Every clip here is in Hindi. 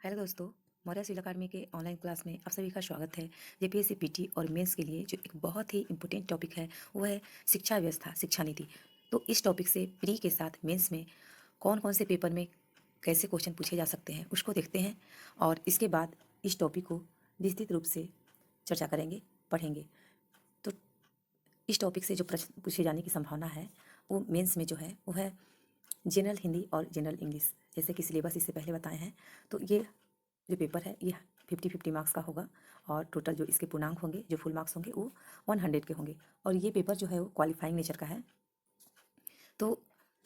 हेलो दोस्तों, मौर्य सिविल अकादमी के ऑनलाइन क्लास में आप सभी का स्वागत है। जेपीएससी पीटी और मेंस के लिए जो एक बहुत ही इम्पोर्टेंट टॉपिक है वो है शिक्षा व्यवस्था, शिक्षा नीति। तो इस टॉपिक से प्री के साथ मेंस में कौन कौन से पेपर में कैसे क्वेश्चन पूछे जा सकते हैं उसको देखते हैं और इसके बाद इस टॉपिक को विस्तृत रूप से चर्चा करेंगे, पढ़ेंगे। तो इस टॉपिक से जो प्रश्न पूछे जाने की संभावना है वो मेंस में जो है वो है जनरल हिंदी और जनरल इंग्लिश। जैसे कि सिलेबस इससे पहले बताए हैं, तो ये जो पेपर है ये 50-50 मार्क्स का होगा और टोटल जो इसके पूर्णांक होंगे, जो फुल मार्क्स होंगे वो 100 के होंगे। और ये पेपर जो है वो क्वालिफाइंग नेचर का है। तो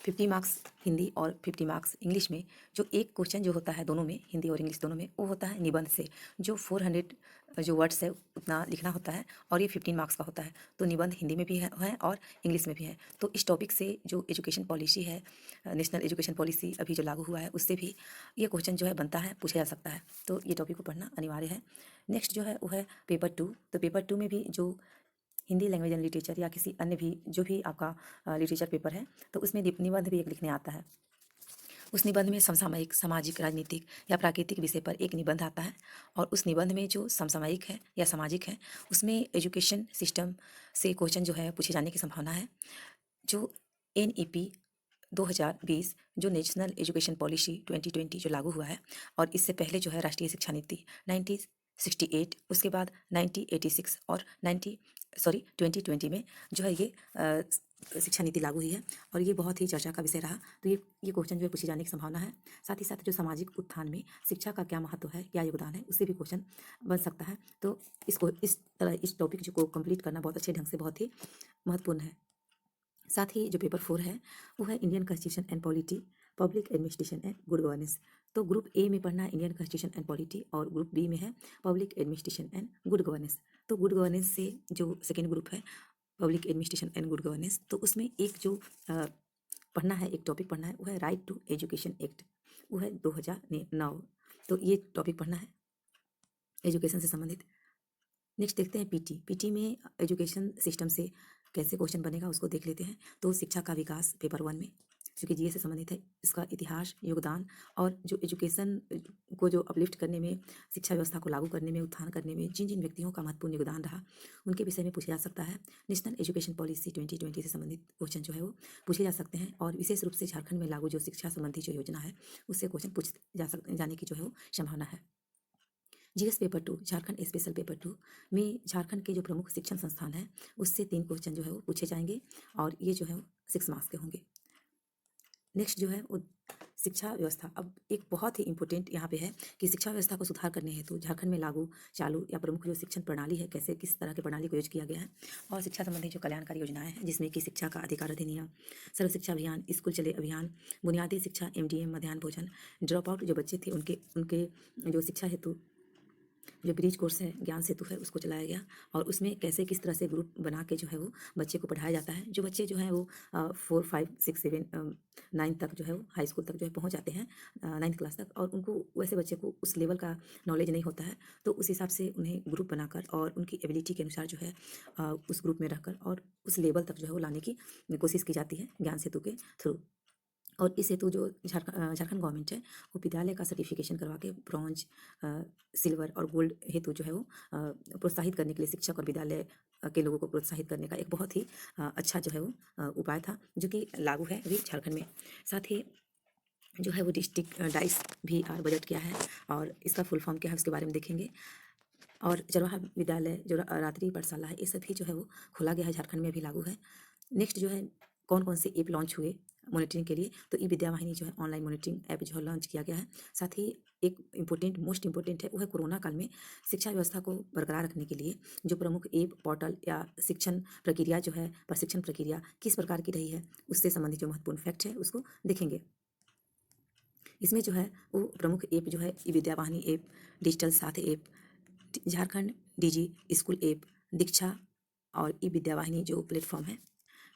50 मार्क्स हिंदी और 50 मार्क्स इंग्लिश में जो एक क्वेश्चन जो होता है दोनों में, हिंदी और इंग्लिश दोनों में, वो होता है निबंध से। जो 400 जो वर्ड्स है उतना लिखना होता है और ये 15 मार्क्स का होता है। तो निबंध हिंदी में भी है और इंग्लिश में भी है। तो इस टॉपिक से जो एजुकेशन पॉलिसी है, नेशनल एजुकेशन पॉलिसी अभी जो लागू हुआ है, उससे भी ये क्वेश्चन जो है बनता है, पूछा जा सकता है। तो ये टॉपिक को पढ़ना अनिवार्य है। नेक्स्ट जो है वो है पेपर 2। तो पेपर 2 में भी जो हिंदी लैंग्वेज एंड लिटरेचर या किसी अन्य भी जो भी आपका लिटरेचर पेपर है, तो उसमें निबंध भी एक लिखने आता है। उस निबंध में समसामयिक, सामाजिक, राजनीतिक या प्राकृतिक विषय पर एक निबंध आता है और उस निबंध में जो समसामयिक है या सामाजिक है उसमें एजुकेशन सिस्टम से क्वेश्चन जो है पूछे जाने की संभावना है। जो NEP 2020 जो नेशनल एजुकेशन पॉलिसी 2020 जो लागू हुआ है, और इससे पहले जो है राष्ट्रीय शिक्षा नीति 1968, उसके बाद 1986 और 2020 में जो है ये शिक्षा नीति लागू हुई है और ये बहुत ही चर्चा का विषय रहा। तो ये क्वेश्चन जो है पूछे जाने की संभावना है। साथ ही साथ जो सामाजिक उत्थान में शिक्षा का क्या महत्व है, क्या योगदान है, उससे भी क्वेश्चन बन सकता है। तो इसको इस तरह इस टॉपिक जो को कंप्लीट करना बहुत अच्छे ढंग से बहुत ही महत्वपूर्ण है। साथ ही जो पेपर 4 है वो है Indian constitution and polity, public administration and good governance. तो ग्रुप ए में पढ़ना है इंडियन कॉन्स्टिट्यूशन एंड पॉलिटी और ग्रुप बी में है public administration and good governance. तो गुड गवर्नेंस से जो सेकेंड ग्रुप है public administration and good governance, तो उसमें एक जो पढ़ना है, एक टॉपिक पढ़ना है वो है राइट टू एजुकेशन एक्ट, वो है 2009। तो ये टॉपिक पढ़ना है एजुकेशन से संबंधित। नेक्स्ट देखते हैं पीटी में एजुकेशन सिस्टम से कैसे क्वेश्चन बनेगा उसको देख लेते हैं। तो शिक्षा का विकास पेपर 1 में, क्योंकि जीएस से संबंधित है, इसका इतिहास, योगदान और जो एजुकेशन को जो अपलिफ्ट करने में, शिक्षा व्यवस्था को लागू करने में, उत्थान करने में जिन जिन व्यक्तियों का महत्वपूर्ण योगदान रहा उनके विषय में पूछा जा सकता है। नेशनल एजुकेशन पॉलिसी 2020 से संबंधित क्वेश्चन जो है वो पूछे जा सकते हैं और विशेष रूप से झारखंड में लागू जो शिक्षा संबंधी जो योजना है उससे क्वेश्चन पूछ जाने की जो है वो संभावना है। GS paper 2, Jharkhand special paper 2 में झारखंड के जो प्रमुख शिक्षण संस्थान हैं उससे 3 क्वेश्चन जो है वो पूछे जाएंगे और ये जो है 6 मार्क्स के होंगे। नेक्स्ट जो है वो शिक्षा व्यवस्था। अब एक बहुत ही इंपॉर्टेंट यहाँ पे है कि शिक्षा व्यवस्था को सुधार करने हेतु झारखंड में लागू, चालू या प्रमुख जो शिक्षण प्रणाली है, कैसे किस तरह की प्रणाली को यूज किया गया है और शिक्षा संबंधी जो कल्याणकारी योजनाएं हैं जिसमें कि शिक्षा का अधिकार अधिनियम, सर्व शिक्षा अभियान, स्कूल चले अभियान, बुनियादी शिक्षा, MDM, मध्याह्न भोजन, ड्रॉप आउट जो बच्चे थे उनके उनके जो शिक्षा हेतु जो ब्रिज कोर्स है, ज्ञान सेतु है, उसको चलाया गया और उसमें कैसे किस तरह से ग्रुप बना के जो है वो बच्चे को पढ़ाया जाता है। जो बच्चे जो हैं वो 4, 5, 6, 7, 9 तक जो है वो हाई स्कूल तक जो है पहुंच जाते हैं, 9th क्लास तक, और उनको वैसे बच्चे को उस लेवल का नॉलेज नहीं होता है, तो उस हिसाब से उन्हें ग्रुप बनाकर और उनकी एबिलिटी के अनुसार जो है उस ग्रुप में रहकर और उस लेवल तक जो है वो लाने की कोशिश की जाती है ज्ञान सेतु के थ्रू। और इस हेतु जो झारखंड गवर्नमेंट है वो विद्यालय का सर्टिफिकेशन करवा के ब्रॉन्ज, सिल्वर और गोल्ड हेतु जो है वो प्रोत्साहित करने के लिए शिक्षक और विद्यालय के लोगों को प्रोत्साहित करने का एक बहुत ही अच्छा जो है वो उपाय था, जो कि लागू है अभी झारखंड में। साथ ही जो है वो डिस्ट्रिक्ट डाइस भी बजट किया है और इसका फुल फॉर्म क्या है उसके बारे में देखेंगे। और चरवाहा विद्यालय जो रात्रि पाठशाला है, ये सभी जो है वो खोला गया है, झारखंड में अभी लागू है। नेक्स्ट जो है कौन कौन से ऐप लॉन्च हुए मॉनिटरिंग के लिए, तो ई विद्या वाहिनी जो है ऑनलाइन मॉनिटरिंग ऐप जो है लॉन्च किया गया है। साथ ही एक इम्पोर्टेंट, मोस्ट इम्पोर्टेंट है वो है कोरोना काल में शिक्षा व्यवस्था को बरकरार रखने के लिए जो प्रमुख ऐप, पोर्टल या शिक्षण प्रक्रिया जो है, प्रशिक्षण प्रक्रिया किस प्रकार की रही है, उससे संबंधित जो महत्वपूर्ण फैक्ट है उसको देखेंगे। इसमें जो है वो प्रमुख ऐप जो है ई विद्या वाहिनी ऐप, डिजिटल साथ ऐप, झारखंड डिजी स्कूल ऐप, दीक्षा और ई विद्या वाहिनी जो प्लेटफॉर्म है।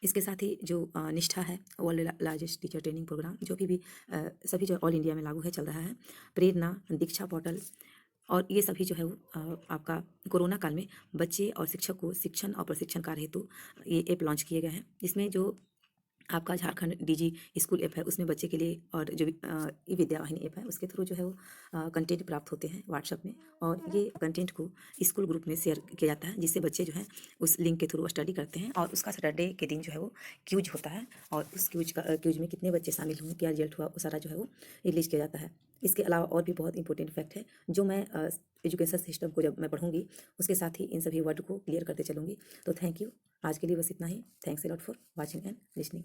इसके साथ ही जो निष्ठा है, world largest teacher training programme जो भी सभी जो ऑल इंडिया में लागू है, चल रहा है। प्रेरणा, दीक्षा पोर्टल, और ये सभी जो है वो आपका कोरोना काल में बच्चे और शिक्षक को शिक्षण और प्रशिक्षण कार्य हेतु ये ऐप लॉन्च किए गए हैं। इसमें जो आपका झारखंड डीजी स्कूल ऐप है उसमें बच्चे के लिए, और जो ई विद्या वाहिनी ऐप है उसके थ्रू जो है वो कंटेंट प्राप्त होते हैं व्हाट्सएप में, और ये कंटेंट को स्कूल ग्रुप में शेयर किया जाता है, जिससे बच्चे जो है उस लिंक के थ्रू स्टडी करते हैं, और उसका सैटरडे के दिन जो है वो क्यूज होता है, और उस क्यूज में कितने बच्चे शामिल हुए, क्या रिजल्ट हुआ, वो सारा जो है वो रिलीज किया जाता है। इसके अलावा और भी बहुत इंपॉर्टेंट फैक्ट है जो मैं एजुकेशन सिस्टम को जब मैं पढ़ूंगी उसके साथ ही इन सभी वर्ड को क्लियर करते चलूंगी। तो थैंक यू, आज के लिए बस इतना ही। Thanks a lot for watching and listening.